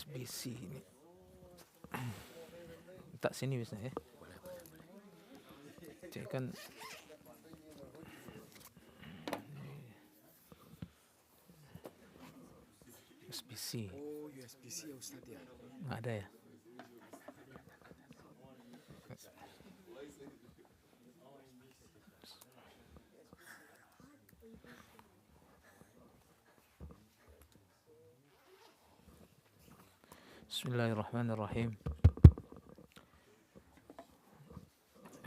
SBC ni. Tak sini biasanya ya. Cik kan SBC. Oh, USBC ya Ustaz ya. Nggak ada ya? Bismillahirrahmanirrahim.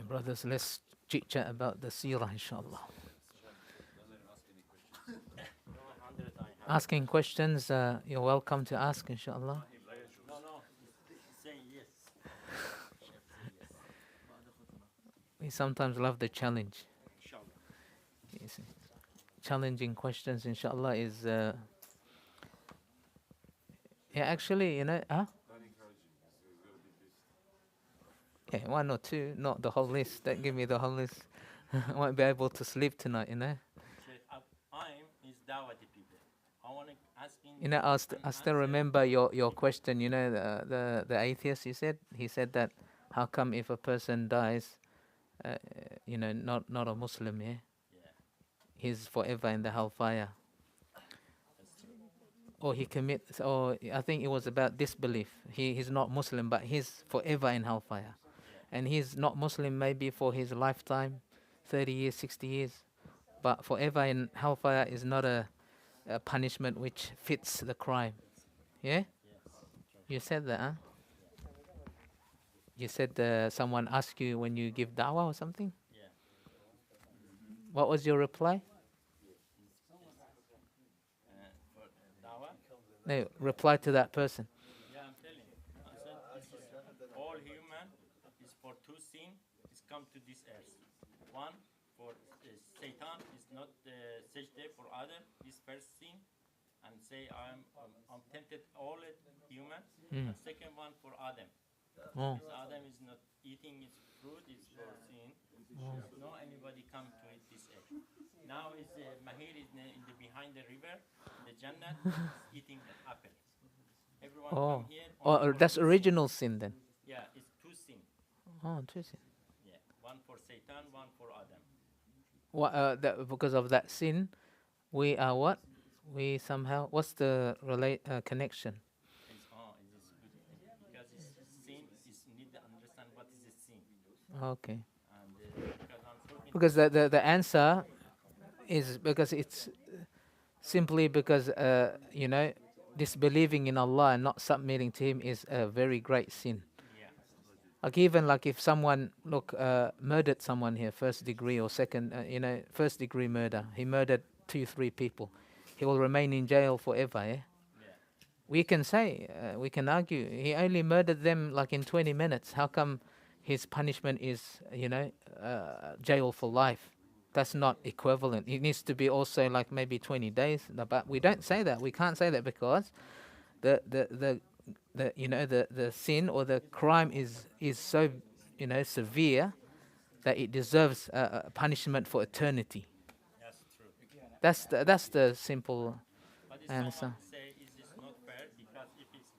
Brothers, let's chit-chat about the Seerah, inshallah. Asking questions, you're welcome to ask, inshallah. No, say yes. We sometimes love the challenge. Inshallah. Yes. Challenging questions, inshallah, is... yeah, actually, you know... Huh? Yeah, one or two, not the whole list. Don't give me the whole list. I won't be able to sleep tonight, you know. I'm is Dawati people. I want to ask You know, I still remember your question, you know, the atheist, he said that how come if a person dies, you know, not a Muslim, yeah? He's forever in the hellfire. Or he commits, or I think it was about disbelief. He's not Muslim, but he's forever in hellfire. And he's not Muslim maybe for his lifetime, 30 years, 60 years. But forever in hellfire is not a punishment which fits the crime. Yeah? You said that, huh? You said someone asked you when you give da'wah or something? Yeah. What was your reply? For Dawa? No, reply to that person. Yeah, I'm telling you. I said this is all human is for two sin is come to this earth. One for Satan is not sajda for other this first sin and say I'm tempted all human. And second one for Adam. Oh. This Adam is not eating his fruit is for sin. No anybody come to eat this egg. Now is Mahir is in the behind the river, the Jannah is eating the apple. Everyone come here. Oh, that's original sin then. Yeah, it's two sin. Oh, interesting. Yeah, one for Satan, one for Adam. What? Because of that sin, we are what? We somehow. What's the connection? It's good because it's sin is need to understand what is a sin. Okay. And because I'm talking Because the answer is because it's simply because you know, disbelieving in Allah and not submitting to Him is a very great sin. yeah. Like even like if someone murdered someone here, first degree or second, you know, first degree murder. He murdered 2-3 people. He will remain in jail forever. Yeah. We can say, we can argue, he only murdered them like in 20 minutes. How come his punishment is, you know, jail for life? That's not equivalent. It needs to be also like maybe 20 days. But we don't say that. We can't say that because the you know the sin or the crime is so, you know, severe that it deserves a punishment for eternity. That's true. That's the simple But if answer. someone say is this not fair because if it's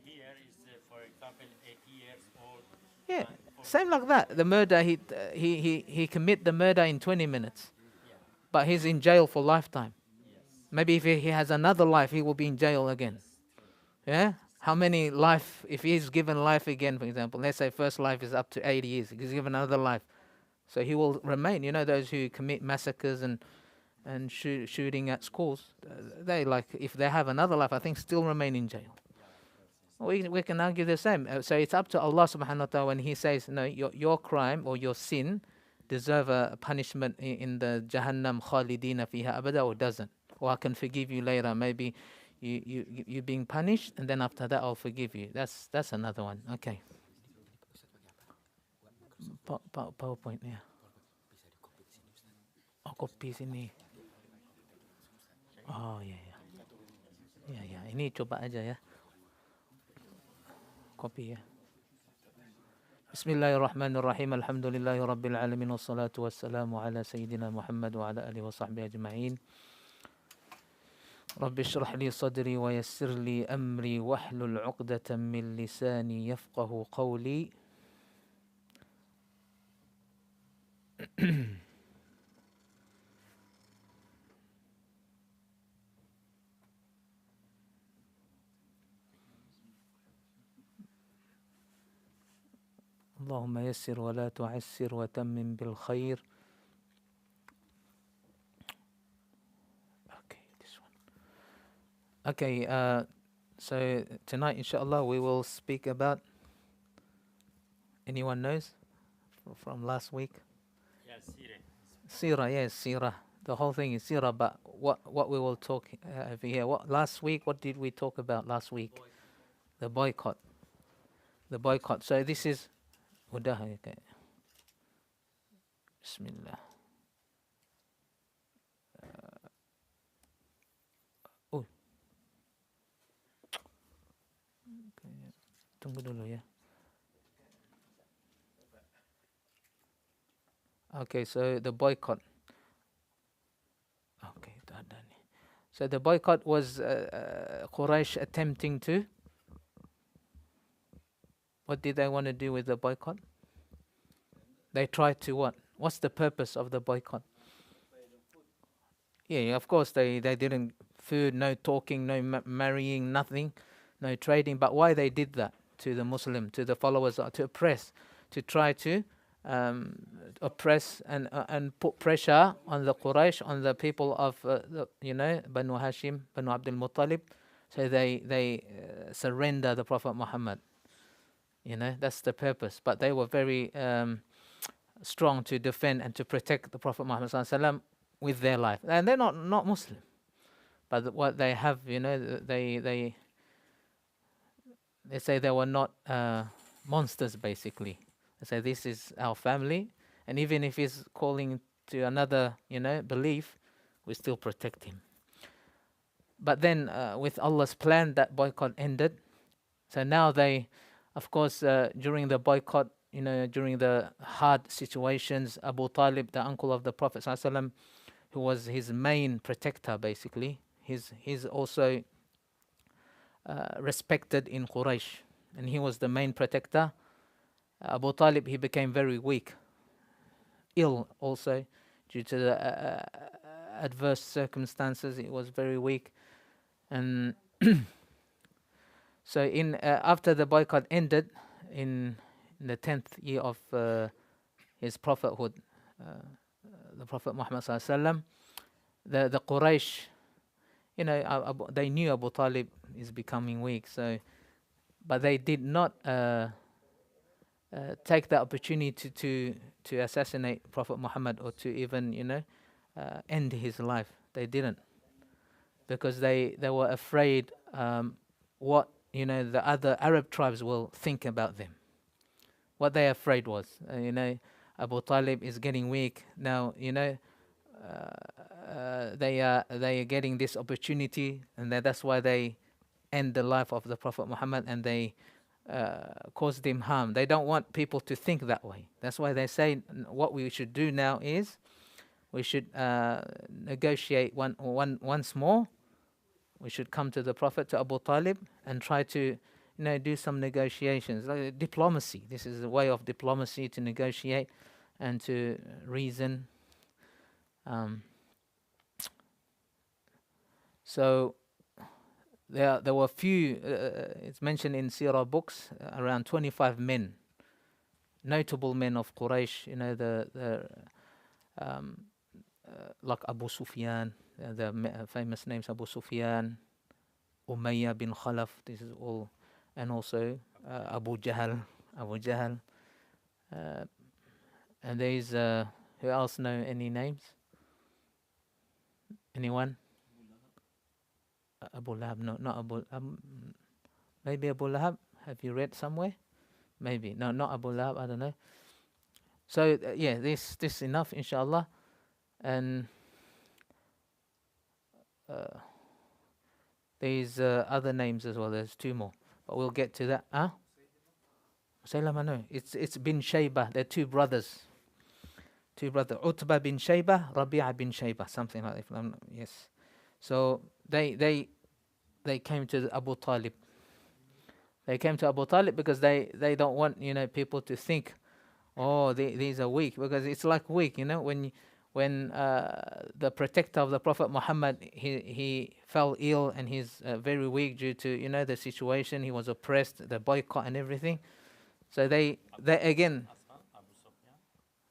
here is for example 80 years old. Yeah, and for same like that. The murder, he commit the murder in 20 minutes, but he's in jail for lifetime. Maybe if he has another life, he will be in jail again. Yeah? How many life, if he's given life again, for example, let's say first life is up to 80 years, he's given another life. So he will remain, you know, those who commit massacres and shooting at schools, they like, if they have another life, I think still remain in jail. We can argue the same. So it's up to Allah subhanahu wa ta'ala when He says, no, your crime or your sin deserve a punishment in the Jahannam khalidina fiha abada, or doesn't. Or I can forgive you later. Maybe you being punished and then after that I'll forgive you. That's another one. Okay. PowerPoint ya. Oh, copy sini. Oh ya. Ya. Ini coba aja ya. Copy ya. Bismillahirrahmanirrahim. Alhamdulillahi rabbil alamin wassalatu wassalamu ala sayyidina Muhammad wa ala alihi wa sahbihi ajma'in. رب اشرح لي صدري ويسر لي أمري واحلل عقدة من لساني يفقه قولي. اللهم يسر ولا تعسر وتمم بالخير. Okay, this one. Okay, so tonight, inshallah, we will speak about. Anyone knows from last week? Yes, Seerah. Seerah, yes, Seerah. The whole thing is Seerah, but what we will talk over here. What last week? What did we talk about last week? The boycott. The boycott. So this is. Okay. Bismillah. Oh. Okay. Tunggu dulu ya. Okay, so the boycott. Okay, so the boycott was Quraysh attempting to. What did they want to do with the boycott? They tried to what? What's the purpose of the boycott? Yeah, of course they didn't food, no talking, no marrying, nothing, no trading. But why they did that to the Muslim, to the followers, to oppress, to try to oppress and put pressure on the Quraysh, on the people of Banu Hashim, Banu Abdul Muttalib, so they surrender the Prophet Muhammad. That's the purpose. But they were very strong to defend and to protect the Prophet Muhammad SAW with their life, and they're not Muslim, but what they have, they say they were not monsters. Basically, they say this is our family, and even if he's calling to another, belief, we still protect him. But then, with Allah's plan, that boycott ended. So now they, of course, during the boycott, during the hard situations, Abu Talib, the uncle of the Prophet ﷺ, who was his main protector, basically, he's also respected in Quraysh, and he was the main protector. Abu Talib, he became very weak, ill also, due to the adverse circumstances. He was very weak, and so after the boycott ended, in the 10th year of his prophethood, the Prophet Muhammad ﷺ, the Quraysh, they knew Abu Talib is becoming weak, but they did not take the opportunity to assassinate Prophet Muhammad, or to even end his life. They didn't, because they were afraid what the other Arab tribes will think about them. What they afraid was, Abu Talib is getting weak now. They are getting this opportunity, and that's why they end the life of the Prophet Muhammad, and they caused him harm. They don't want people to think that way. That's why they say what we should do now is we should negotiate once more. We should come to the Prophet, to Abu Talib, and try to do some negotiations, like diplomacy. This is a way of diplomacy, to negotiate and to reason. So there were few. It's mentioned in Seerah books, around 25 men, notable men of Quraysh. Like Abu Sufyan, the famous names: Abu Sufyan, Umayyah bin Khalaf. This is all. And also Abu Jahl, and there is who else know any names? Anyone? Abu Lahab? No, not Abu. Maybe Abu Lahab. Have you read somewhere? Maybe no, not Abu Lahab. I don't know. So this enough, inshallah, and there's other names as well. There's two more. But we'll get to that. Musaylama, no. It's bin Shaybah. They're two brothers. Utbah bin Shaybah, Rabi'ah bin Shaybah, something like that. Yes. So they came to Abu Talib. They came to Abu Talib because they don't want, people to think, oh, these are weak, because it's like weak, when the protector of the Prophet Muhammad, he fell ill and he's very weak due to, the situation. He was oppressed, the boycott and everything. So they again, Aslan, Abu Sufyan.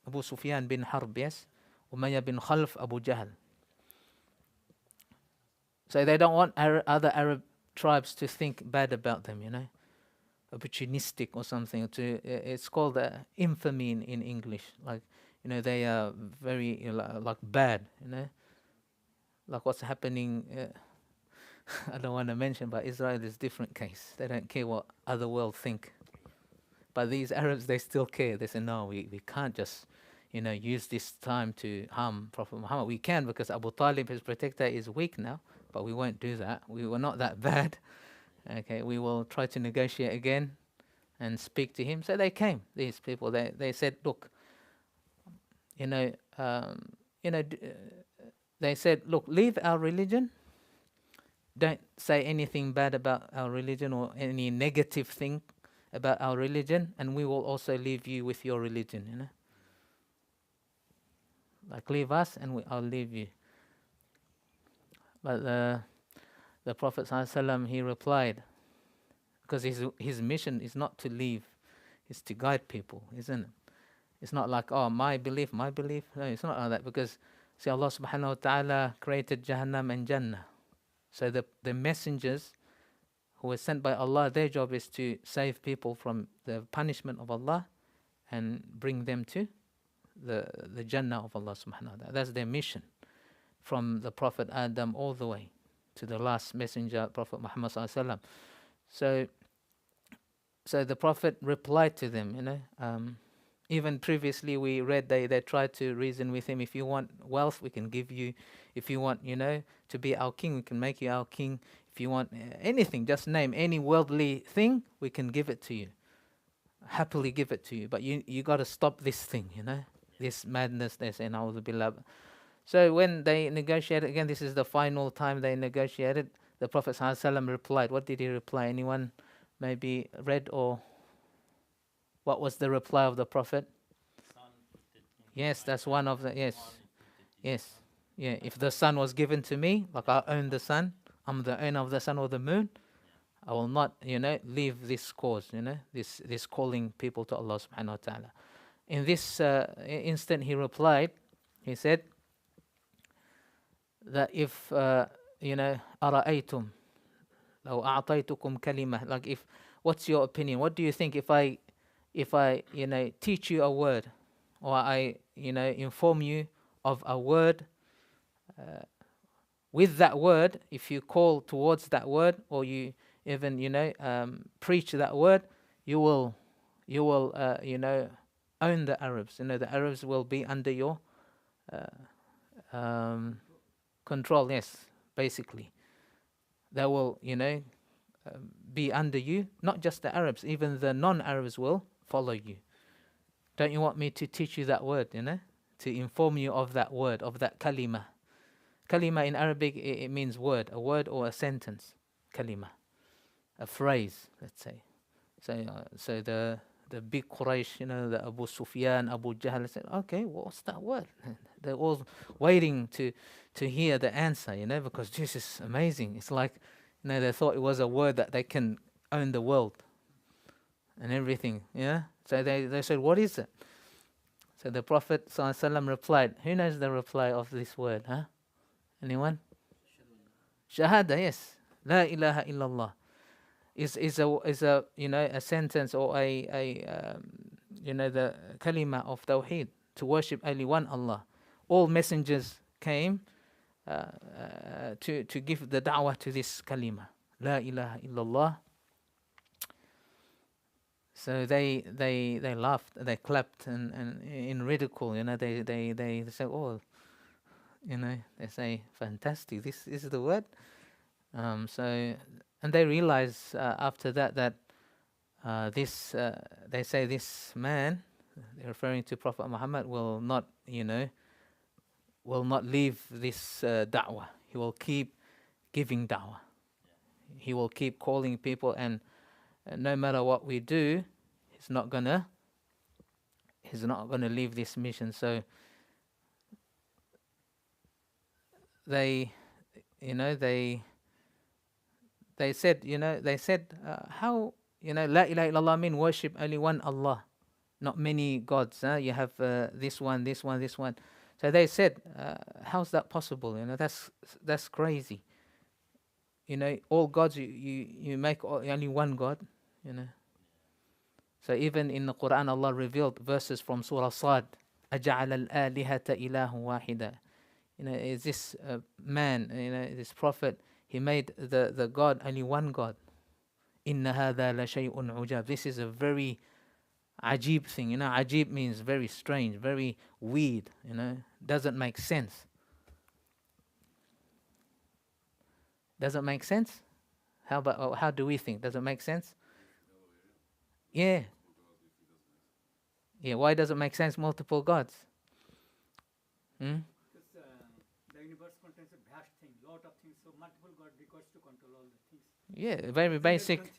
Abu Sufyan bin Harb, yes, Umayyah bin Khalf, Abu Jahl. So they don't want other Arab tribes to think bad about them, opportunistic or something. It's called infamy in English. Like, they are very like bad, like what's happening. I don't want to mention, but Israel is different case. They don't care what other world think. But these Arabs, they still care. They say, no, we can't just, use this time to harm Prophet Muhammad. We can, because Abu Talib, his protector, is weak now, but we won't do that. We were not that bad. Okay, we will try to negotiate again and speak to him. So they came, these people. They said, look, they said, look, leave our religion. Don't say anything bad about our religion or any negative thing about our religion, and we will also leave you with your religion, Like, leave us and I'll leave you. But the Prophet ﷺ, he replied, because his mission is not to leave, it's to guide people, isn't it? It's not like, oh, my belief. No, it's not like that, because, see, Allah subhanahu wa ta'ala created Jahannam and Jannah. So the messengers who were sent by Allah, their job is to save people from the punishment of Allah and bring them to the Jannah of Allah subhanahu wa ta'ala. That's their mission, from the Prophet Adam all the way to the last messenger, Prophet Muhammad sallallahu alaihi wasallam. So the Prophet replied to them, even previously we read they tried to reason with him. If you want wealth, we can give you. If you want, to be our king, we can make you our king. If you want anything, just name any worldly thing, we can give it to you. Happily give it to you. But you got to stop this thing, this madness, they say, na'udhu billah. So when they negotiated, again, this is the final time they negotiated, the Prophet ﷺ replied. What did he reply? Anyone maybe read, or what was the reply of the Prophet? Yes, that's one of the, yes. Yeah, if the sun was given to me, like I own the sun, I'm the owner of the sun or the moon, I will not, leave this cause, this calling people to Allah subhanahu wa ta'ala. In this instant, he replied, he said that if, أَرَأَيْتُمْ لَوْ أَعْطَيْتُكُمْ كَلِمَةً, like, if, what's your opinion? What do you think if I teach you a word, or I, inform you of a word, with that word, if you call towards that word, or you even, preach that word, you will, own the Arabs. The Arabs will be under your control. Yes, basically, they will, be under you. Not just the Arabs, even the non-Arabs will follow you. Don't you want me to teach you that word? To inform you of that word, of that kalima. Kalima in Arabic, it means word, a word or a sentence. Kalima, a phrase, let's say. So the big Quraysh, the Abu Sufyan, Abu Jahl said, okay, what's that word? They're all waiting to hear the answer, because this is amazing. It's like, they thought it was a word that they can own the world and everything, So they said, what is it? So the Prophet ﷺ replied, who knows the reply of this word, huh? Anyone? Shahada, yes. La ilaha illallah. Is a a sentence, or the kalima of tawheed, to worship only one Allah. All messengers came to give the da'wah to this kalima, la ilaha illallah. So they laughed, they clapped, and in ridicule, they say, oh, they say, fantastic, this is the word. And they realize after that this, they say, this man, they're referring to Prophet Muhammad, will not leave this da'wah. He will keep giving da'wah. He will keep calling people, and no matter what we do, he's not gonna leave this mission. So they said, how, la ilaha illallah mean worship only one Allah, not many gods. You have this one, this one, this one. So they said, how's that possible? That's crazy. All gods, you make only one God. So even in the Quran, Allah revealed verses from Surah Sad, أَجَعَلَ الْآلِهَةَ إِلَهٌ وَاحِدًا. Is this man, this prophet, he made the God only one God. إِنَّ هَذَا لَشَيْءٌ عُجَابٌ. This is a very ajib thing. Ajib means very strange, very weird. Doesn't make sense. Doesn't make sense? How do we think? Does it make sense? Yeah. Yeah. Why does it make sense? Multiple gods. Because the universe contains a vast thing, lot of things. So multiple God requires to control all the things. Yeah, very basic.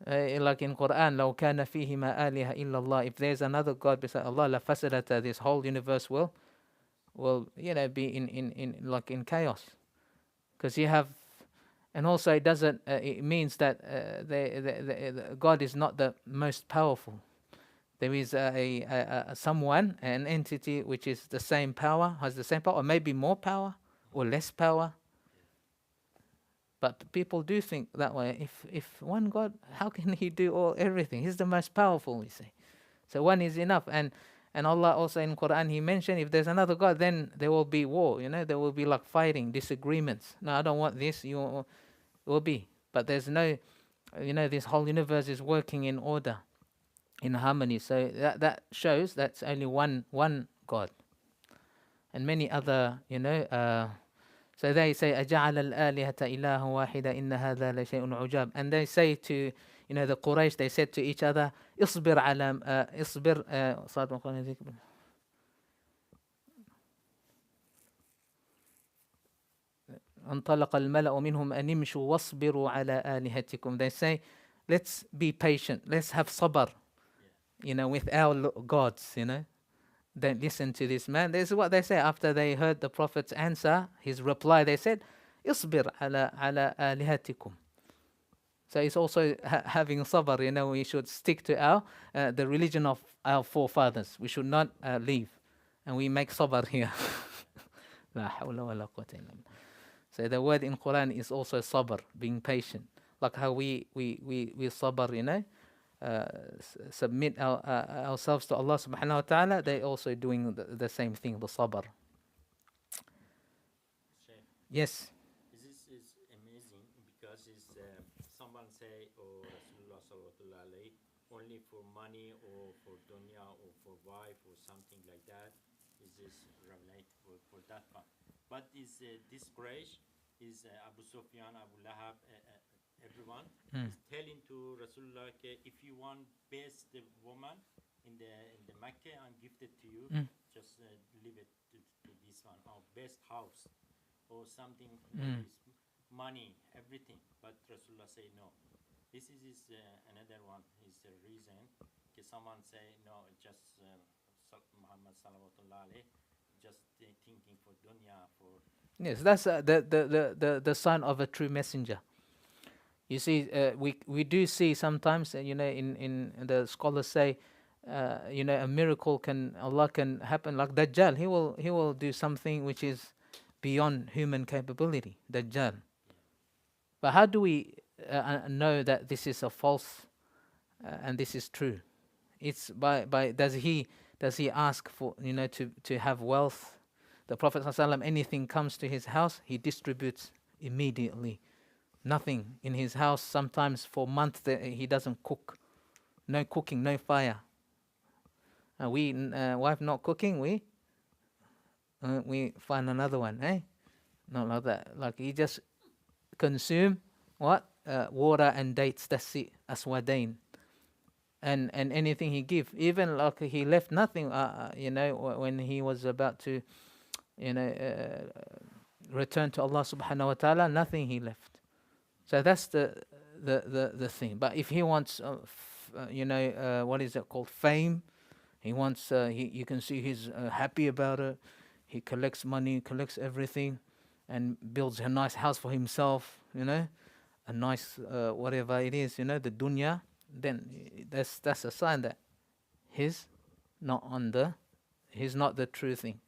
Like in Quran, لو كان فيهما آلهة إلا الله. If there's another God beside Allah, لفسدت. This whole universe will be in chaos. Because you have, and also it doesn't. It means that the God is not the most powerful. There is someone, an entity which is the same power, has the same power, or maybe more power or less power. But people do think that way. If one God, how can he do everything? He's the most powerful, we say. So one is enough. And Allah also in Quran, He mentioned if there's another God, then there will be war. There will be like fighting, disagreements. No, I don't want this. You will be. But there's no, this whole universe is working in order, in harmony. So that shows that's only one God. And many other, so they say, أَجَعَلَ الْآلِهَةَ إِلَهًا وَاحِدًا إِنَّ هَذَا لَشَيْءٌ عُجَابٌ. And they say to, the Quraysh, they said to each other, اصبر على اصبر انطلق الملأ منهم أن امشوا واصبروا على آلهتكم. They say, let's be patient, let's have sabr, with our gods, Don't listen to this man. This is what they say after they heard the Prophet's answer, his reply. They said, اصبر على آلهتكم. So it's also having sabr. We should stick to our the religion of our forefathers. We should not leave, and we make sabr here. لا حول ولا قوة إلا بالله. So the word in Quran is also sabr, being patient. Like how we sabr, submit ourselves to Allah subhanahu wa ta'ala, they also doing the same thing, the sabr. Sheikh, Yes. this is amazing because someone say, oh, Rasulullah sallallahu alaihi only for money or for dunya or for wife or something like that. Is this relate for that one? But is this Quraysh, is Abu Sufyan, Abu Lahab, everyone is telling to Rasulullah, if you want best woman in the Mecca and give it to you, just leave it to this one, or best house or something, money, everything. But Rasulullah say no. This is another one. Is the reason. Someone say no, just Muhammad sallallahu alaihi, just thinking for dunya, for. Yes, that's the sign of a true messenger. You see, we do see sometimes, in the scholars say, a miracle Allah can happen, like Dajjal. He will do something which is beyond human capability, Dajjal. But how do we know that this is a false and this is true? It's by does he ask for to have wealth? The Prophet ﷺ, anything comes to his house, he distributes immediately. Nothing in his house, sometimes for months he doesn't cook. No cooking, no fire. Wife not cooking, we find another one, Not like that. Like he just consume what? Water and dates, that's it, aswadain. And anything he give, even like he left nothing, when he was about to, returned to Allah subhanahu wa ta'ala, nothing he left. So that's the thing. But if he wants, what is it called, fame, he wants, you can see he's happy about it. He collects money, collects everything, and builds a nice house for himself, a nice, whatever it is, the dunya, then that's a sign that he's not the true thing.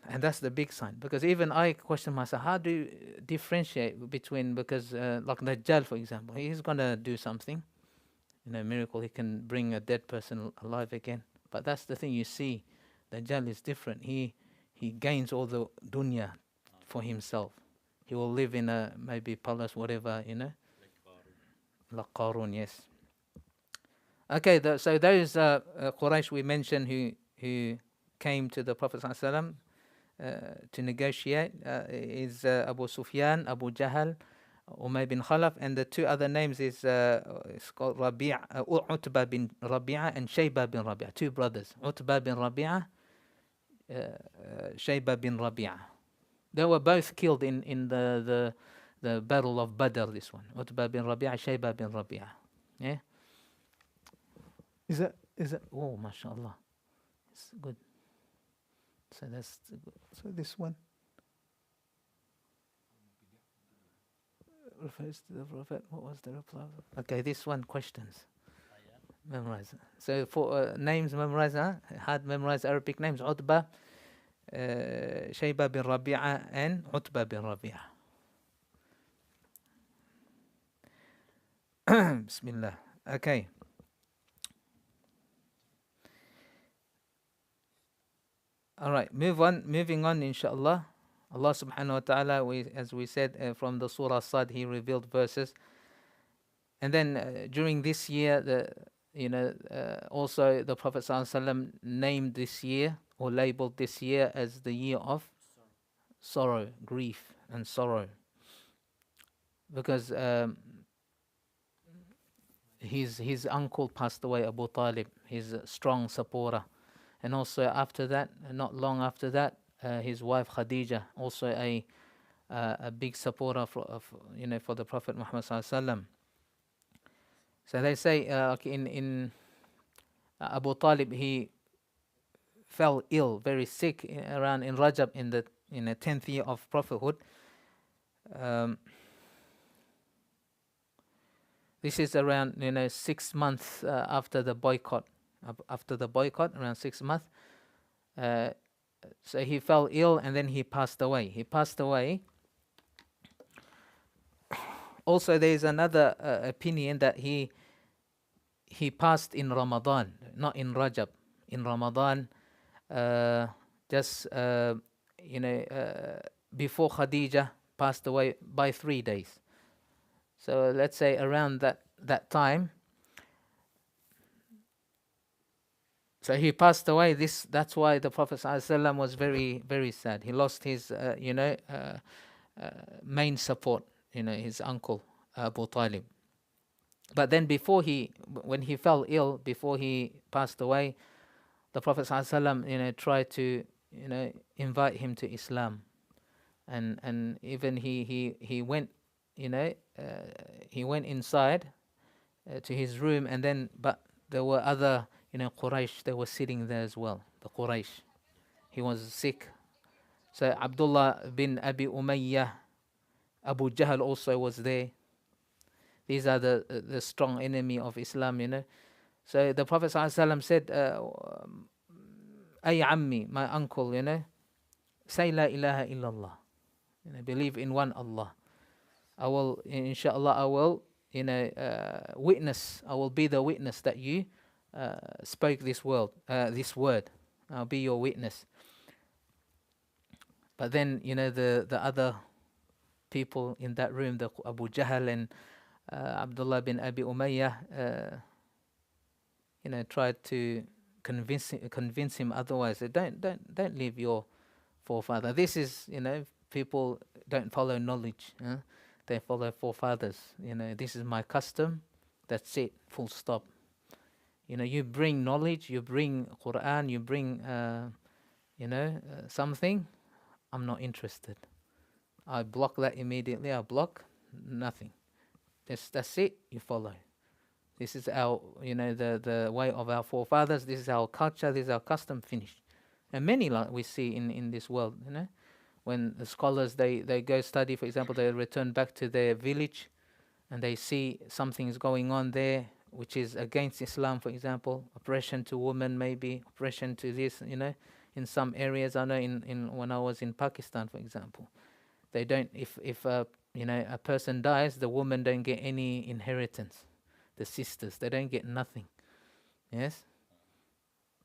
And that's the big sign. Because even I question myself, how do you differentiate between, because like Dajjal, for example, he's going to do something, miracle, he can bring a dead person alive again. But that's the thing, you see, Dajjal is different. He gains all the dunya for himself. He will live in a maybe palace, whatever, Like Qarun, yes. Okay, so those Quraysh we mentioned who came to the Prophet ﷺ to negotiate is Abu Sufyan, Abu Jahl, Umay bin Khalaf, and the two other names is it's called Utbah bin Rabi'ah and Shayba bin Rabi'ah, two brothers, Utbah bin Rabi'ah, Shayba bin Rabi'ah. They were both killed in the battle of Badr. This one, Utbah bin Rabi'ah, Shayba bin Rabi'ah. Yeah. Is that? Oh, mashallah, it's good. So that's good. So this one refers to the Prophet. What was the reply? Okay, this one questions. Memorize. So for names, memorize. Hard memorize Arabic names. Utbah, Shayba bin Rabi'ah, and Utbah bin Rabi'ah. Bismillah. Okay. All right, moving on, inshallah. Allah subhanahu wa ta'ala, as we said, from the Surah Sad, He revealed verses. And then during this year, also the Prophet sallallahu alaihi wasallam named this year, or labeled this year as the year of sorrow, grief and sorrow. Because his uncle passed away, Abu Talib, his strong supporter. And also after that, not long after that, his wife Khadija, also a big supporter for the Prophet Muhammad sallallahu alaihi wasallam. So they say in Abu Talib, he fell ill, very sick around in Rajab in the 10th year of prophethood. This is around 6 months after the boycott. After the boycott, around 6 months. So he fell ill and then he passed away. Also, there is another opinion that he passed in Ramadan, not in Rajab. In Ramadan, before Khadija passed away by 3 days. So let's say around that time. So he passed away. That's why the Prophet ﷺ was very, very sad. He lost his, main support, his uncle Abu Talib. But then when he fell ill, before he passed away, the Prophet ﷺ, tried to, invite him to Islam, and even he went, he went inside to his room, and then but there were other. Quraysh, they were sitting there as well. The Quraysh. He was sick. So Abdullah bin Abi Umayyah, Abu Jahl also was there. These are the strong enemy of Islam, So the Prophet ﷺ said, Ay Ammi, my uncle, say La ilaha illallah. Believe in one Allah. I will, inshallah, witness. I will be the witness that you spoke this word. I'll be your witness. But then, the other people in that room, the Abu Jahl and Abdullah bin Abi Umayyah, tried to convince him otherwise. Don't leave your forefather. This is, people don't follow knowledge. They follow forefathers. This is my custom. That's it. Full stop. You bring knowledge, you bring Quran, you bring, something. I'm not interested. I block that immediately. I block nothing. That's it. You follow. This is our, the way of our forefathers. This is our culture. This is our custom. Finished. And many like we see in this world, when the scholars they go study, for example, they return back to their village, and they see something is going on there which is against Islam, for example, oppression to women, maybe oppression to this, in some areas. I know in when I was in Pakistan, for example, they don't, if a person dies, the woman don't get any inheritance. The sisters, they don't get nothing. Yes.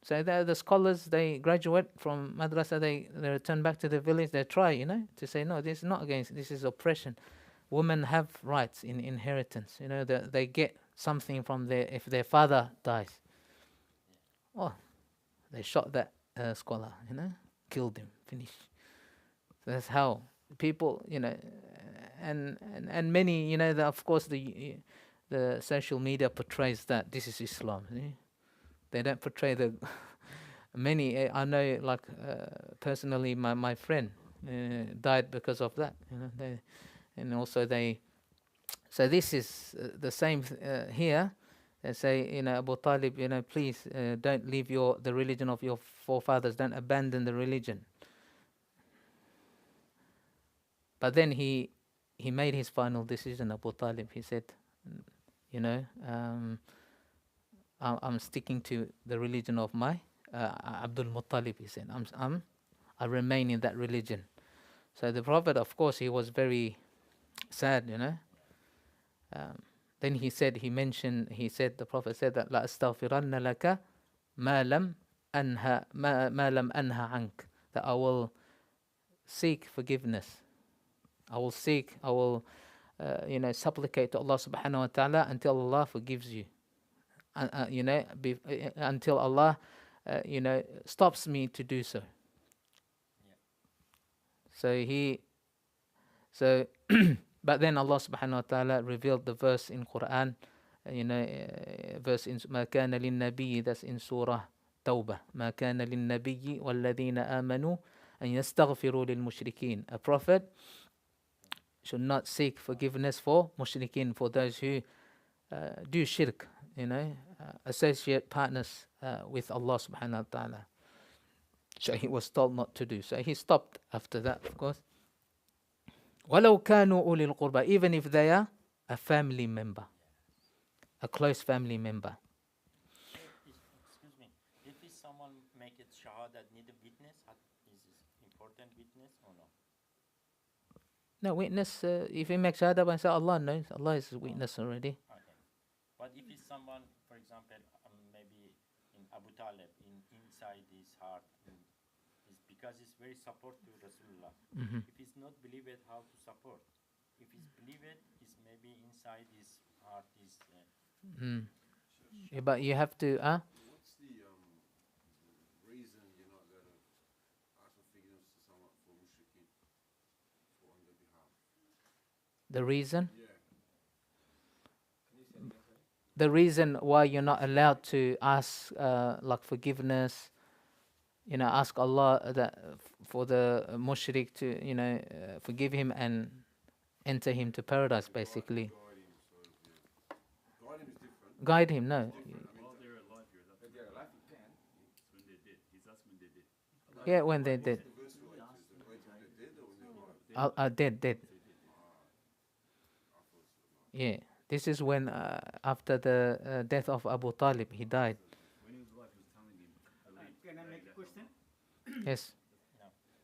So the scholars, they graduate from madrasa, they return back to the village, they try, to say, no, this is not against, this is oppression. Women have rights in inheritance. They get something from if their father dies. Oh, they shot that scholar, killed him, finished. So that's how people, and many, of course the social media portrays that this is Islam. They don't portray the many. I know, like personally, my friend died because of that. And also they. So this is the same here. They say, Abu Talib, please don't leave the religion of your forefathers. Don't abandon the religion. But then he made his final decision. Abu Talib. He said, I'm sticking to the religion of my Abdul Muttalib. He said, I remain in that religion. So the Prophet, of course, he was very sad, then he said, the Prophet said that La astaghfiranna laka ma lam anha ank, that I will seek forgiveness. I will supplicate to Allah subhanahu wa ta'ala until Allah forgives you. Until Allah, stops me to do so. So but then Allah subhanahu wa ta'ala revealed the verse in Quran, verse in ما كان للنبي, that's in Surah Tawbah. ما كان للنبي والذين آمنوا أن يستغفروا للمشركين. A prophet should not seek forgiveness for mushrikeen, for those who do shirk, associate partners with Allah subhanahu wa ta'ala. So he was told not to do. So he stopped after that, of course. وَلَوْ كَانُوا أُولِي الْقُرْبَى, even if they are a family member, a close family member. Excuse me, if someone make it shahada, need a witness, is this important witness or no? No, witness, if he makes shahada by himself, Allah knows. Allah is a witness already. Okay. But if it's someone, for example, maybe in Abu Talib, inside his heart, is because he's very support to Rasulullah. Mm-hmm. If he's not believe it, how to support? If he's believe it, is maybe inside his heart is. Yeah, but you have to. What's the reason you're not going to ask for forgiveness to someone for mushrikeen for on their behalf? The reason? Yeah. The reason why you're not allowed to ask like forgiveness, ask Allah that for the mushrik to, forgive him and enter him to paradise, basically. Guide him is different. Guide him, no. While they're alive, you're allowed to. They're alive, you can. When they did. He's asked when they did. Yeah, when they did. The verse relates is the way they did or when they're alive? Dead. Yeah, this is when after the death of Abu Talib, he died. When he was alive, he was telling him. Can I make a question? Yes.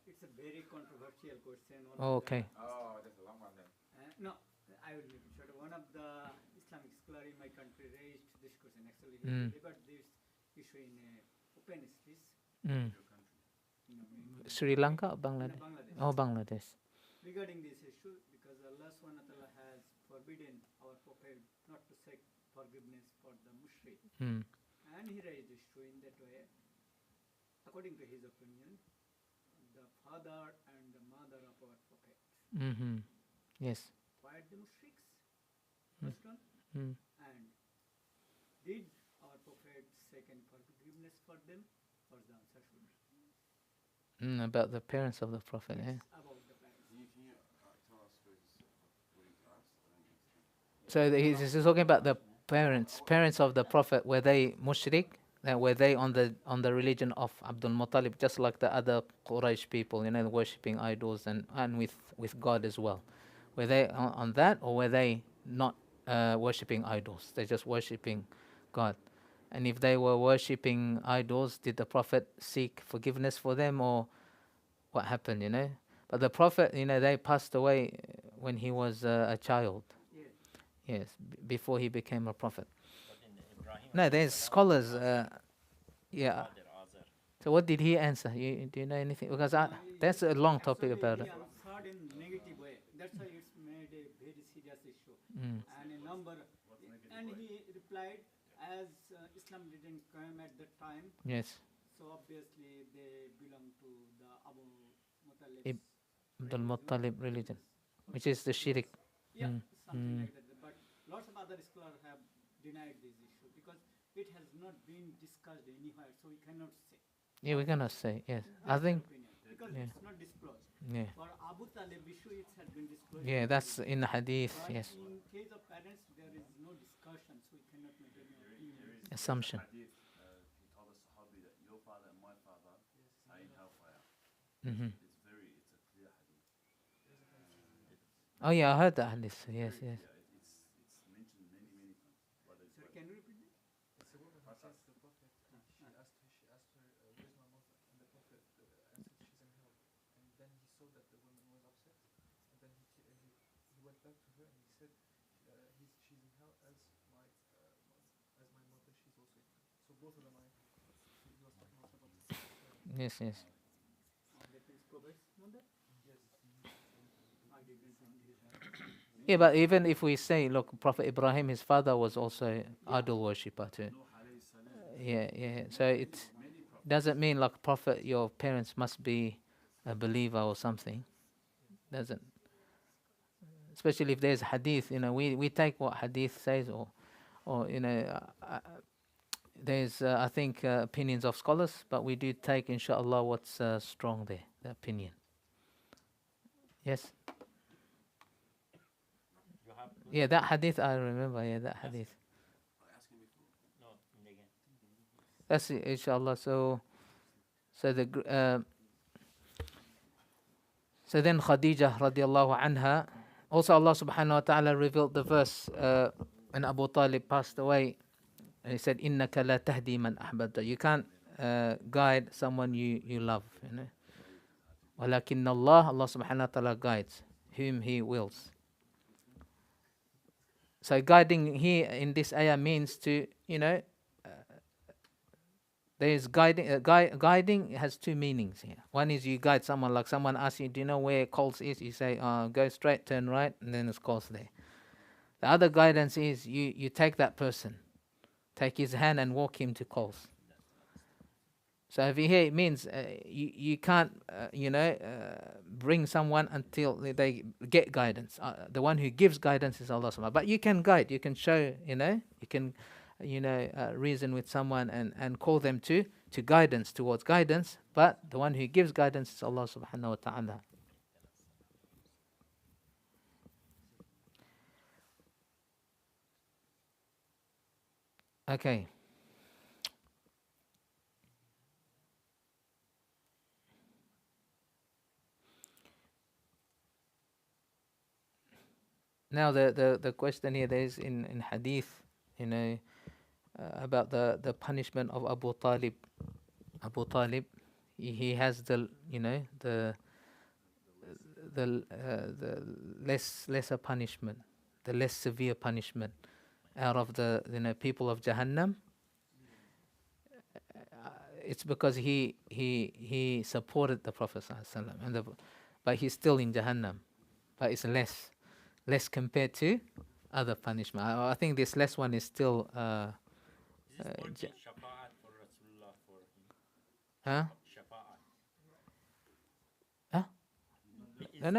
It's a very controversial question. Oh, okay. Oh, that's a long one then. No, I will make it short. One of the Islamic scholars in my country raised this question. Actually, he debated this issue in open space. Sri Lanka or Bangladesh? Bangladesh. Oh, Bangladesh. Regarding this issue, because Allah SWT has forbidden our Prophet not to seek forgiveness for the mushrik. And he raised this issue in that way. According to his opinion, the father and the mother of our Prophet Yes. fired the mushriks. First one. And did our Prophet seek forgiveness for them? Was the answer should be? About the parents of the Prophet. Yeah. about the parents. Can you tell us what he's asked? I didn't understand. So he's talking about the parents of the Prophet. Were they mushrik? Were they on the religion of Abdul Muttalib, just like the other Quraysh people, worshipping idols and with God as well? Were they on that, or were they not worshipping idols? They're just worshipping God. And if they were worshipping idols, did the Prophet seek forgiveness for them, or what happened? But the Prophet, they passed away when he was a child. Yes. Yes, before he became a prophet. But in Ibrahim, No, there's scholars. Yeah. father, Azar. So what did he answer? Do you know anything? Because that's a long topic about it. He answered in negative way. That's why it's made a very serious issue. Mm. And a number, and he replied, as Islam didn't come at that time, Yes, so obviously they belong to the Abu Muttalib. Abdul Muttalib religion, which is the shirk. Yeah, Mm, something mm. like that. But lots of other scholars have denied this issue because it has not been discussed anywhere, so we cannot say. Yeah, we're gonna say yes. I That's think. my opinion, because yeah. it's not disclosed. Yeah, For Abu Talib issue, it has been disclosed. yeah, that's in the hadith. But Yes, in case of parents, there is no discussion, so we cannot make any opinion. assumption. Hadith, he told the Sahabi that your father and my father are in hellfire. Hmm. It's a clear hadith. Oh yeah, I heard that hadith. Yes, yes. Yeah, it's mentioned many times. But it's Sir, like, can you repeat that? It's a woman who says to the Prophet, she asked her, where's my mother? And the Prophet answered, she's in hell. And then he saw that the woman was upset. And then he went back to her and he said, she's in hell as my mother, she's also in hell. So both of them are in hell. He was talking also about the Yes, yes. That is Prophet's mother? yes. I didn't understand. Yeah, but even if we say, look, Prophet Ibrahim, his father was also idol worshipper too. Yeah, yeah. So it doesn't mean like Prophet, your parents must be a believer or something. Doesn't. Especially if there's hadith, we take what hadith says, or there's I think opinions of scholars, but we do take inshallah what's strong there, the opinion. Yes. You have Yeah, that hadith I remember. Yeah, that hadith. I asked him before. no again. That's it, inshallah. So then Khadija radiallahu anha. Also, Allah subhanahu wa taala revealed the verse when Abu Talib passed away, and He said, "Innaka la tahdi man ahbabta." You can't guide someone you love. Walakin Allah subhanahu wa taala guides whom He wills. So guiding here in this ayah means to, there is guiding. Guiding has two meanings here. One is you guide someone, like someone asks you, do you know where Coles is? You say, go straight, turn right, and then it's Coles there. The other guidance is you take that person, take his hand and walk him to Coles. So over here it means you can't, bring someone until they get guidance. The one who gives guidance is Allah subhanahu wa ta'ala. But you can guide, you can show, you can, reason with someone and call them to guidance, towards guidance. But the one who gives guidance is Allah subhanahu wa ta'ala. Okay. Now the question here, there is in hadith, about the punishment of Abu Talib. Abu Talib, he has the lesser punishment, the less severe punishment out of the people of Jahannam. It's because he supported the Prophet ﷺ, but he's still in Jahannam, but it's less compared to other punishment. I think this last one is still This is called shafa'at for Rasulullah for him. huh? Shafa'at.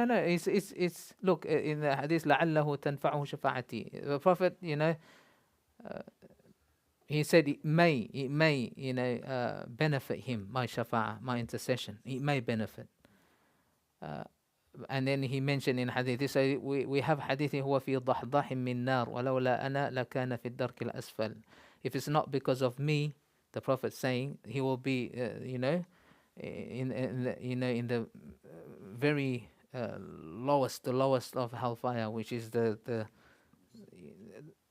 No. It's look in the hadith. لعله تنفعه شفاعتي. The Prophet, he said it may, benefit him, my shafa'ah, my intercession. It may benefit. And then he mentioned in hadith, he said, we have hadith, هو في ضحضاح من نار ولولا أنا لكان في الدرك الأسفل. If it's not because of me, the Prophet saying, he will be, in the very the lowest of hellfire, which is the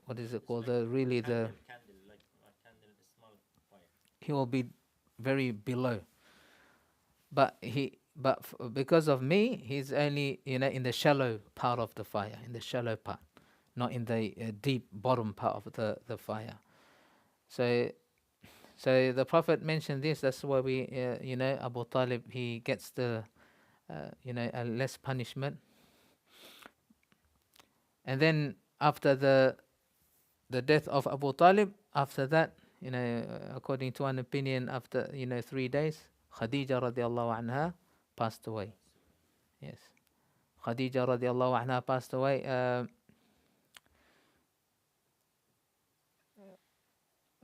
what is it called? The really the Candle, like a candle, the small fire. he will be very below. But because of me, he's only in the shallow part of the fire, in the shallow part, not in the deep bottom part of the fire. So the Prophet mentioned this. That's why we, Abu Talib, he gets the, a less punishment. And then after the death of Abu Talib, after that, according to one opinion, after 3 days, Khadija radiallahu anha passed away. Yes, Khadija radiallahu anha passed away.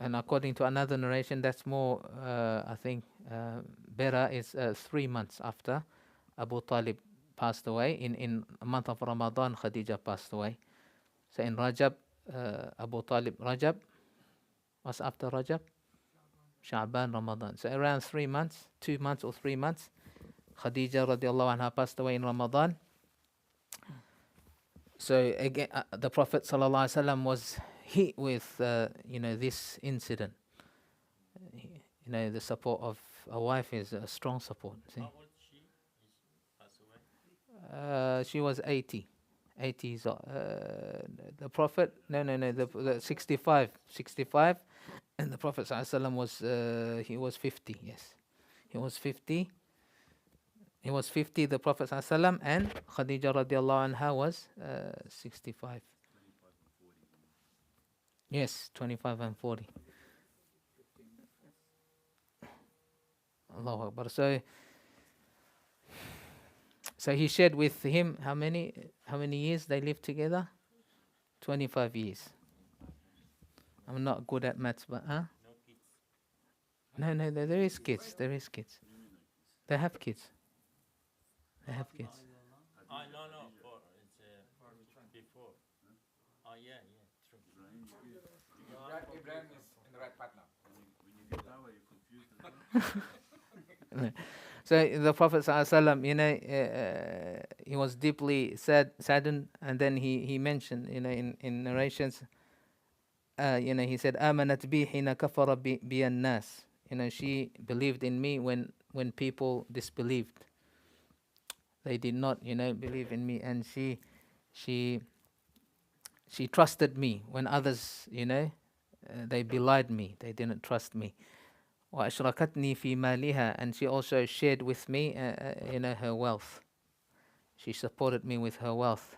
And according to another narration, that's more, I think, better, is 3 months after Abu Talib passed away. In a month of Ramadan, Khadija passed away. So in Rajab, Abu Talib, Rajab, what's after Rajab? Sha'ban, Ramadan. So around 3 months, 2 months or 3 months, Khadija radiallahu anha passed away in Ramadan. So again, the Prophet sallallahu alaihi wasallam was hit with, this incident. The support of a wife is a strong support. See? How old she passed away? She was 80. 80s. The Prophet, the 65, and the Prophet ﷺ was, he was 50. Yes, he was 50. He was 50. The Prophet ﷺ, and Khadija radiallahu anha was 65. Yes, 25 and 40. Allahu Akbar. So he shared with him how many years they lived together? 25 years. I'm not good at maths, but No kids. no, there is kids. There is kids. They have kids. They have kids. No, it's before. Oh, yeah, true. Ibrahim is in the right path now. When you get that way, you're confused. So the Prophet ﷺ, he was deeply saddened, and then he mentioned, in narrations, he said, "Amanat bi hina kafara bi an-nas." She believed in me when people disbelieved. They did not, believe in me, and she trusted me when others, they belied me. They didn't trust me. وَأَشْرَكَتْنِي فِي مَالِهَا, and she also shared with me, her wealth. She supported me with her wealth.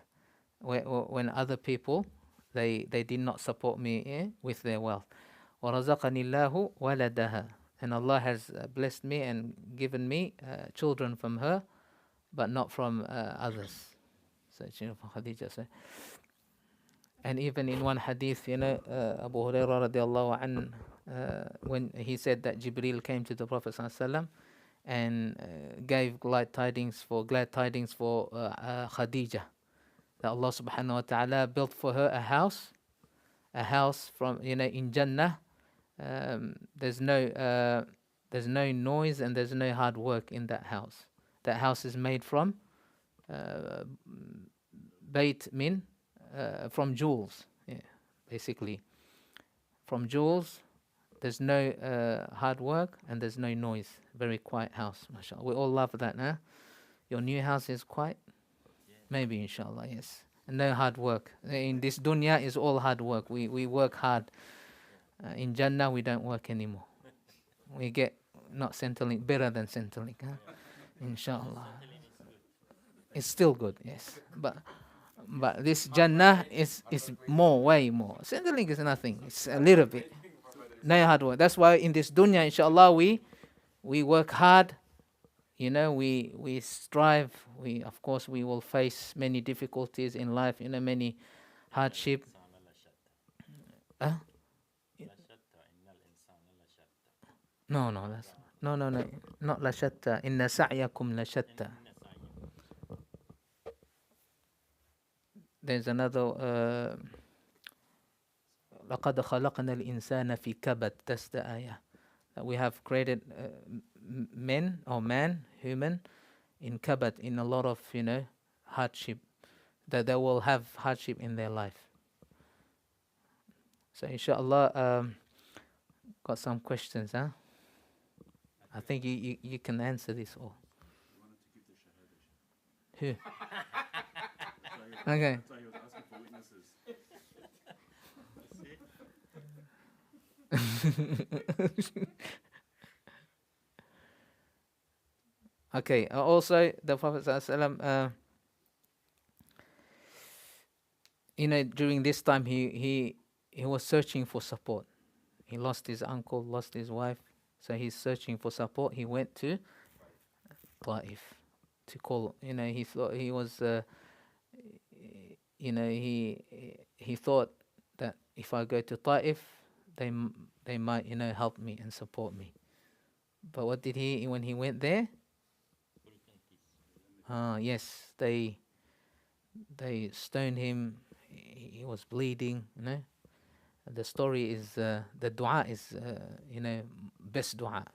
When other people, they did not support me with their wealth. وَرَزَقَنِي اللَّهُ وَلَدَهَا, and Allah has blessed me and given me children from her, but not from others. So, from Khadija. So. And even in one hadith, Abu Hurairah radiallahu anhu, when he said that Jibril came to the Prophet ﷺ and gave glad tidings for Khadija, that Allah subhanahu wa ta'ala built for her a house from, in Jannah. There's no noise and there's no hard work in that house. That house is made from Bait min, from jewels, basically. From jewels, there's no hard work and there's no noise. Very quiet house, mashallah. We all love that, huh? Your new house is quiet? Maybe, inshallah, yes. And no hard work. In this dunya is all hard work. We work hard. In Jannah, we don't work anymore. We get not Centrelink, better than Centrelink, huh? Inshallah. It's still good, yes. But this Jannah is more, way more. Centrelink is nothing. It's a little bit. No hard work. That's why in this dunya, inshallah, we work hard. We strive. Of course, we will face many difficulties in life. Many hardship. No, no, that's no, no, no, not لشتى. إن سعيكم لشتى. There's another. لقد خلقنا الإنسان في كبد. That's the ayah. That we have created men or man, human, in kabad, in a lot of hardship. That they will have hardship in their life. So inshallah, got some questions, huh? I think you can answer this all. He wanted to give the shahada. Who? Okay. That's why he was asking for witnesses. Okay. Also, the Prophet ﷺ, during this time he was searching for support. He lost his uncle, lost his wife, so he's searching for support. He went to Taif to call. He thought he was. He thought that if I go to Taif, they might help me and support me. But what did he when he went there? Yes, they stoned him. He was bleeding. The story is the dua is best dua,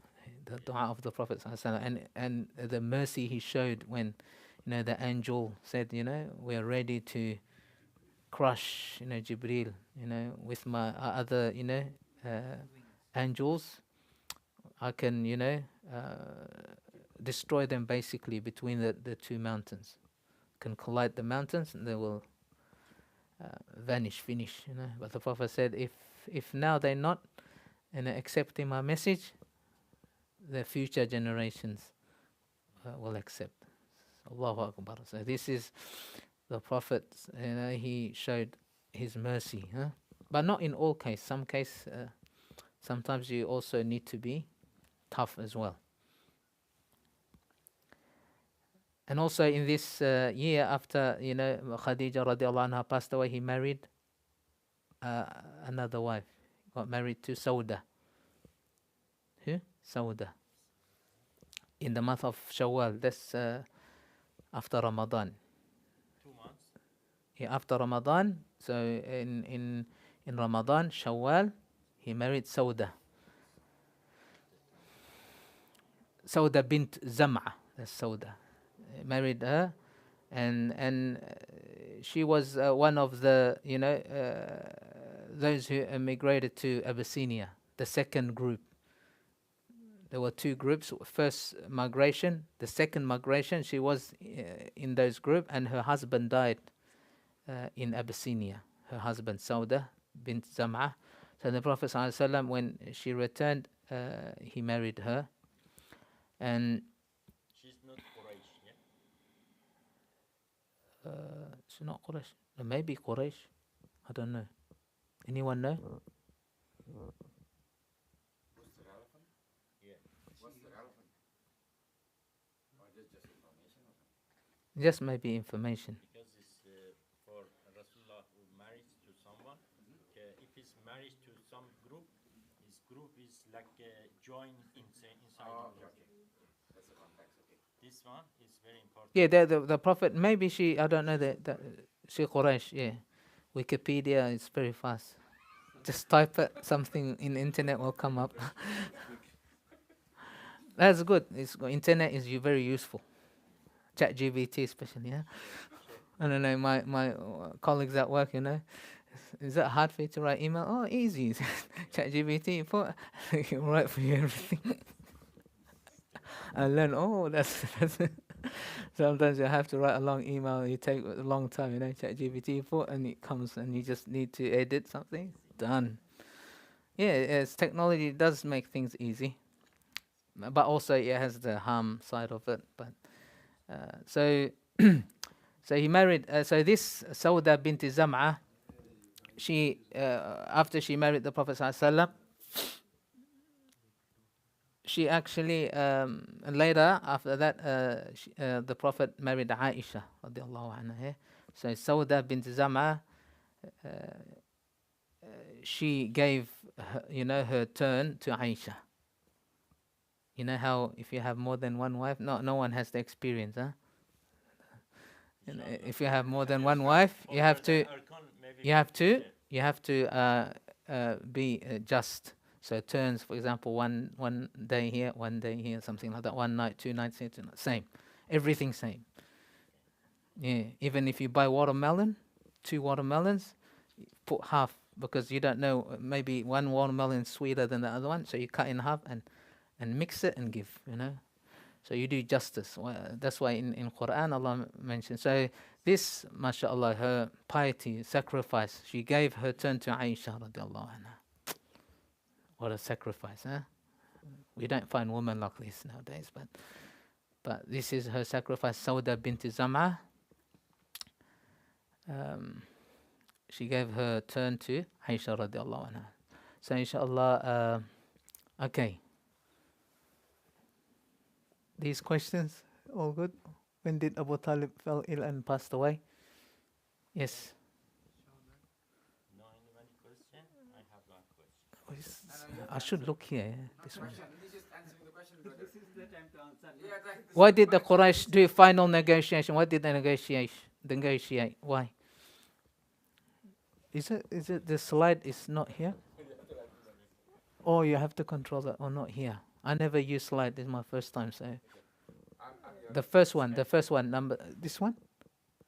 the dua of the Prophet ﷺ, and the mercy he showed when the angel said we are ready to crush Jibril with my other angels. I can destroy them basically between the two mountains. Can collide the mountains and they will vanish, finish. But the Prophet said, if now they're not accepting my message, the future generations will accept. Allahu Akbar. So this is the Prophet. He showed his mercy, but not in all cases. Some case, sometimes you also need to be tough as well. And also in this year after Khadija radiallahu anha passed away, he married another wife. Got married to Sauda. Who? Sauda. In the month of Shawwal. That's after Ramadan. 2 months. Yeah, after Ramadan. So in Ramadan, Shawwal, he married Sauda. Sauda bint Zam'a. That's Sauda. Married her, and she was one of the those who emigrated to Abyssinia, the second group. There were two groups. First migration, the second migration. She was in those group, and her husband died in Abyssinia. Her husband Sauda bint Zam'a. So the Prophet ﷺ, when she returned, he married her, and She's not Quraysh, yeah? she's not Quraysh. Maybe Quraysh. I don't know. Anyone know? What's the relevant? Yeah. What's the relevant? Or just information or something? Just maybe information. Because it's for Rasulullah who marries to someone. If he's married to some group, his group is like join inside Oh, him. okay. That's the context, okay. This one is very important. Yeah, the Prophet, maybe she, I don't know, she Quraysh, yeah. Wikipedia is very fast. Just type it, something in the internet will come up. That's good. Internet is very useful. ChatGPT especially, yeah. I don't know, my colleagues at work, is that hard for you to write email? Oh, easy. ChatGPT, you write for you everything. I learn, that's sometimes you have to write a long email, you take a long time, ChatGPT and it comes and you just need to edit something, done. Yeah, as technology does make things easy, but also it has the harm side of it. But so he married, so this Sauda bint Zam'a, she, after she married the Prophet ﷺ, she actually later after that the Prophet married Aisha radiallahu anha. So Sauda bint Zam'a, she gave her, her turn to Aisha. You know how if you have more than one wife, no one has the experience, huh? You know, if you have more than one wife, you have to you have to be just. So it turns, for example, one day here, one day here, something like that. One night, 2 nights here, 2 nights. Same, everything same. Yeah, even if you buy watermelon, 2 watermelons, put half because you don't know. Maybe one watermelon is sweeter than the other one, so you cut in half and mix it and give. You know, so you do justice. That's why in Quran Allah mentions. So this, mashallah, her piety, sacrifice, she gave her turn to Aisha radiallahu anha. What a sacrifice, huh? We don't find women like this nowadays, but this is her sacrifice. Sauda bint Zam'a. She gave her turn to Aisha radiallahu anha. So inshallah, okay. These questions, all good? When did Abu Talib fell ill and passed away? Yes. No any question? I have one question. I should look here. This one. He's just answering the question, brother. This is the time to answer. Yeah, right. Why did the Quraysh do final negotiation? Why did they negotiate? Why? Is it the slide is not here? Oh, you have to control that. Oh, not here. I never use slide. This is my first time. So the first one, number this one.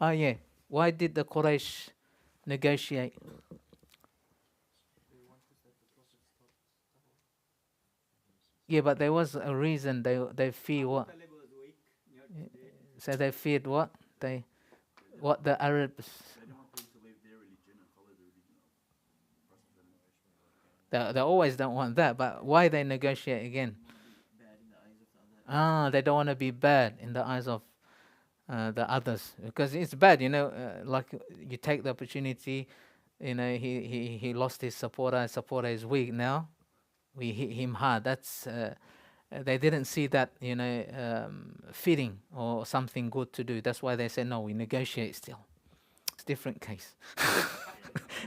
Oh yeah. Why did the Quraysh negotiate? Yeah, but there was a reason. They fear what? Talib was weak. So they feared what? What the Arabs. They don't want people to leave their religion and follow the religion of They always don't want that. But why they negotiate again? They don't want to be bad in the eyes of the others, because it's bad, like you take the opportunity, he lost his supporter is weak now, we hit him hard. That's they didn't see that, fitting or something good to do. That's why they say no, we negotiate still. It's a different case.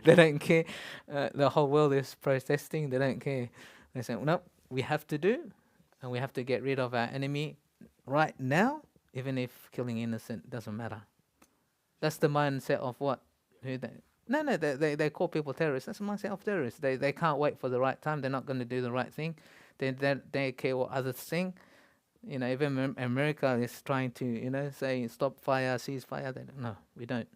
They don't care. The whole world is protesting. They don't care. They say no, we have to do, and we have to get rid of our enemy right now, even if killing innocent doesn't matter. That's the mindset of what? They call people terrorists. That's the mindset of terrorists. They can't wait for the right time. They're not going to do the right thing. They care what others think. Even America is trying to, say stop fire, cease fire. No, we don't.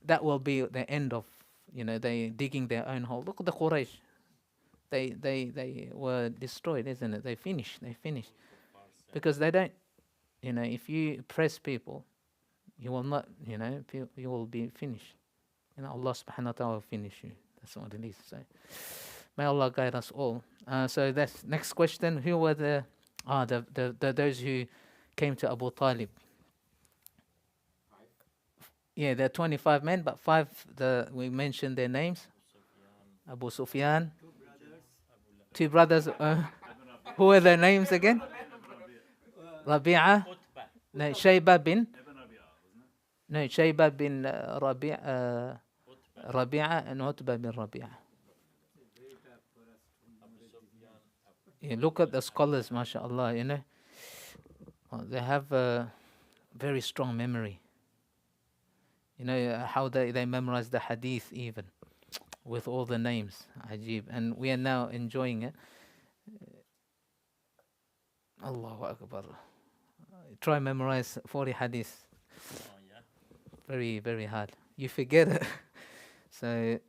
That will be the end of, they digging their own hole. Look at the Quraysh. They were destroyed, isn't it? They finished. Because they don't, if you press people, you will not, you will be finished. Allah subhanahu wa ta'ala will finish you. That's what it is. So may Allah guide us all. So that's next question. Who were the those who came to Abu Talib? Yeah, there are 25 men, but 5 we mentioned their names. Abu Sufyan. 2 brothers. Who were their names again? Rabi'ah. No, Shayba bin. No, Shayba bin Rabi'ah and Utbah bin Rabi'ah. Yeah, look at the scholars, mashallah, they have a very strong memory. How they memorize the hadith even with all the names. Ajib. And we are now enjoying it. Allahu Akbar. Try memorize 40 hadiths. Very, very hard. You forget it. So,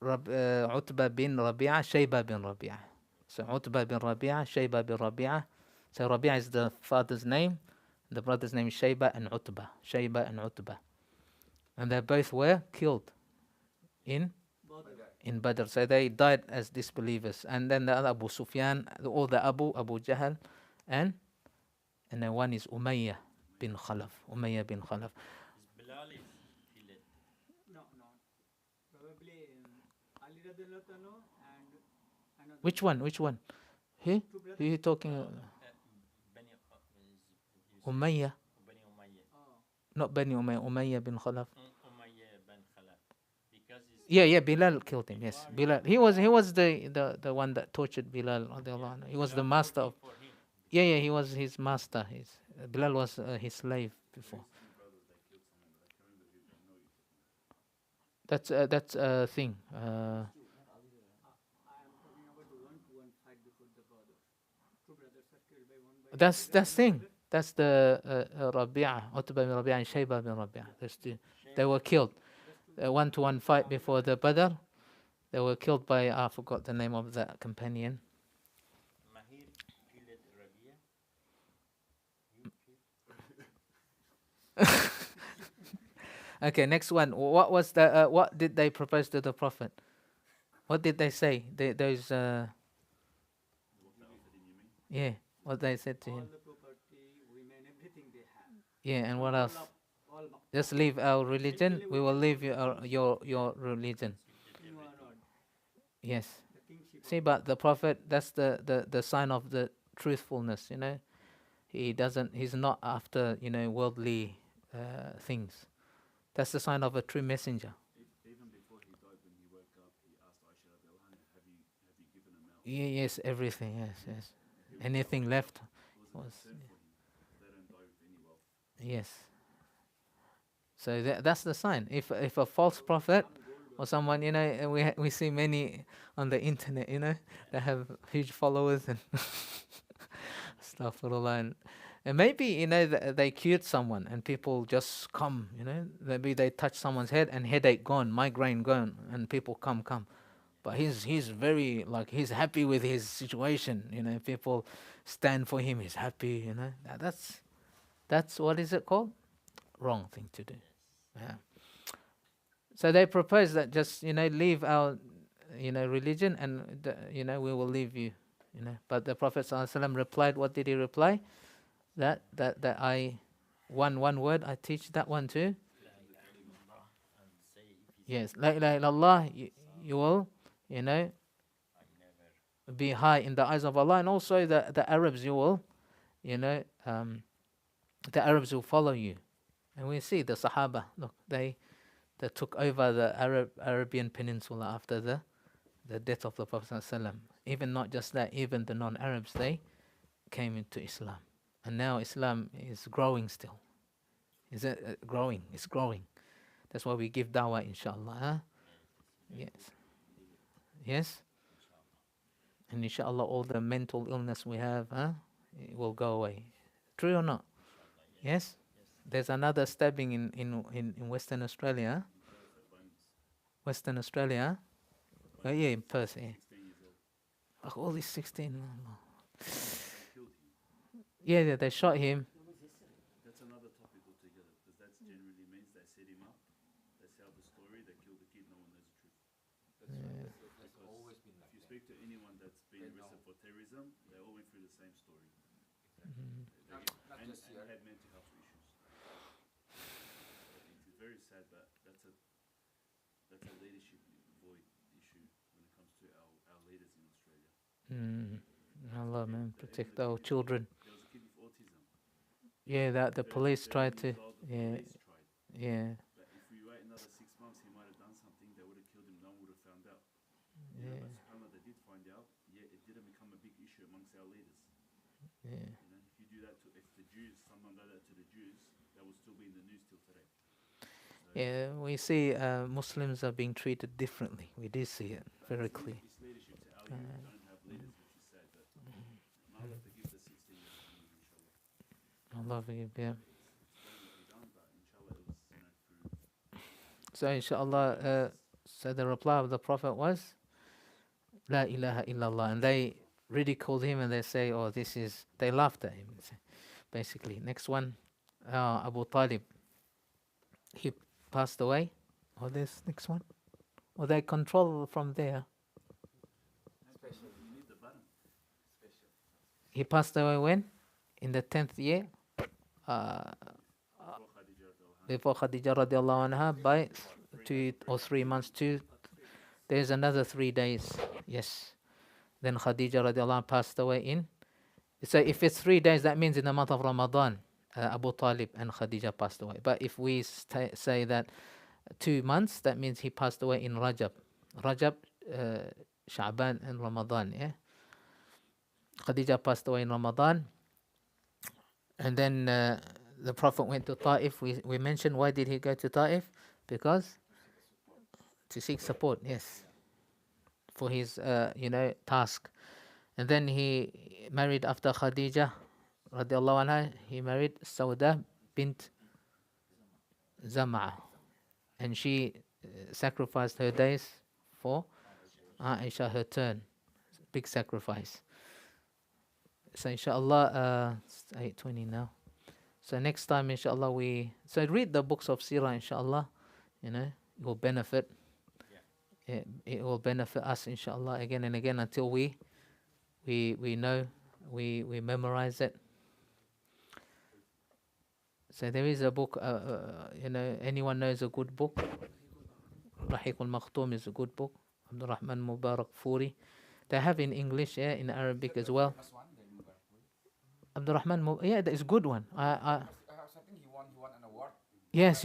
Utbah bin Rabi'ah, Shayba bin Rabi'ah. So, Utbah bin Rabi'ah, Shayba bin Rabi'ah. So, Rabi'ah is the father's name. The brother's name is Shayba and Utbah. Shayba and Utbah. And they both were killed in Badr. So, they died as disbelievers. And then the other Abu Sufyan, all the Abu Jahl, and then one is Umayyah bin Khalaf. Bilal is killed. No. Probably Ali radiallahu anhu and another. Which one? Who? Who are you talking about? Bani Umayyah. Umayyah. Oh, Not Bani Umayyah. Umayyah bin Khalaf. Umayyah bin Khalaf. Because Yeah, Bilal killed him. Yes, Bilal. He was the one that tortured Bilal. Radiallahu anhu. He was the master of. For him. Yeah, he was his master. Bilal was his slave before. That's a thing. I am talking about the one-to-one fight before the brother. Two brothers are killed by one by That's thing. That's the Rabi'ah, Utbah bin Rabi'ah and Shayba bin Rabi'ah. There's two. They were killed. A one-to-one fight before the Badr. They were killed by, I forgot the name of that companion. Mahir killed Rabia. Okay, next one. What did they propose to the Prophet? What did they say? Those yeah, what they said to all him. the property, women, everything they have. Yeah, and what else? All Just leave our religion. We will leave your religion. you are not Yes. the kingship. See, but the Prophet, that's the sign of the truthfulness. He's not after worldly things. That's the sign of a true messenger. Even before he died, when he woke up, he asked Aisha, have you given him out? Yes, everything. Yes. Anything left was. They don't die with any wealth. Yes. So that's the sign. If a false prophet or someone, and we see many on the internet, they have huge followers and stuff and maybe they cured someone and people just come, maybe they touch someone's head and headache gone, migraine gone, and people come. But he's very he's happy with his situation, people stand for him, he's happy, that's what is it called? Wrong thing to do. Yeah. So they propose that just leave our religion and we will leave you. But the Prophet ﷺ replied. What did he reply? That I one word I teach that one too. Yes, la ilaha illallah. You will be high in the eyes of Allah, and also the Arabs you will the Arabs will follow you. And we see the Sahaba, look, they took over the Arabian Peninsula after the death of the Prophet ﷺ. Even not just that, even the non-Arabs, they came into Islam. And now Islam is growing still. Is it growing? It's growing. That's why we give dawah, inshallah. Huh? Yes. Yes? And inshallah, all the mental illness we have, it will go away. True or not? Yes? There's another stabbing in Western Australia. Western Australia. Oh, yeah, in Perth. Yeah. Oh, all these 16. Yeah, they shot him. That's another topic altogether, because that generally means they set him up, they sell the story, they kill the kid, no one knows the truth. That's always been that. If you speak to anyone that's been arrested for terrorism, they all went through the same story. And had mental health issues. It's very sad, but that's a leadership void issue when it comes to our leaders in Australia. Allah, man, protect our children. There was a kid with autism. Yeah, that the police tried to. Yeah, Police tried. yeah, But if we wait another 6 months, he might have done something. They would have killed him. No one would have found out. yeah, But subhanAllah, they did find out. Yet it didn't become a big issue amongst our leaders. yeah. If you do that if the Jews, someone did that to the Jews, that would still be in the news till today. Yeah, we see Muslims are being treated differently. We do see it very clear. It's leadership. Our youth don't have leaders, which is sad. But may Allah forgive the 16-year-old, inshallah. Allah forgive, yeah. It's done, but inshallah it was through. So inshallah, so the reply of the Prophet was, La ilaha illallah. And they ridiculed him and they say, oh, they laughed at him, basically. Next one, Abu Talib. He passed away. Or this next one. Or they control from there. You need the button. He passed away when? In the 10th year. Before Khadija radiallahu anha by 2 or 3 months. There's another 3 days. Yes. Then Khadija radiallahu anha passed away in. So if it's 3 days, that means in the month of Ramadan, Abu Talib and Khadija passed away. But if we say that 2 months, that means he passed away in Rajab. Rajab, Sha'ban and Ramadan, yeah. Khadija passed away in Ramadan. And then the Prophet went to Ta'if. We mentioned, why did he go to Ta'if? Because to seek support, yes, for his, task. And then he married after Khadija, radiallahu anha, he married Sauda bint Zam'a. And she sacrificed her days for Aisha, her turn. Big sacrifice. So inshallah, it's 8:20 now. So next time, inshallah, so read the books of Seerah, inshallah. It will benefit. It will benefit us, inshallah, again and again until we know, we memorize it. So there is a book, anyone knows a good book? Rahiq al-Makhtoum is a good book. Abdul Rahman Mubarak Furi. They have in English, in Arabic as well. Abdul Rahman, that is a good one. I think he won an award. Yes.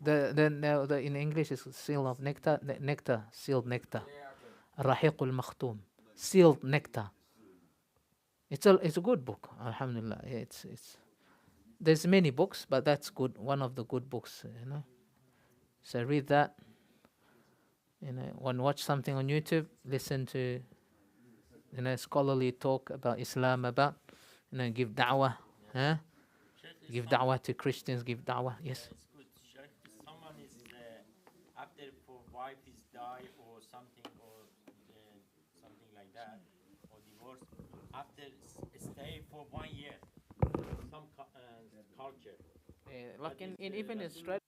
The in English is seal of nectar, sealed nectar. Rahiq al-Makhtoum, sealed nectar. It's a good book, alhamdulillah. It's there's many books, but that's good. One of the good books, So read that. Watch something on YouTube, listen to, scholarly talk about Islam, about, give da'wah, give da'wah to Christians, give da'wah. Yes. It's good. Sheikh, if someone is after for wife is die or something something like that, or divorce, after stay for 1 year, some culture. Like in even Australia.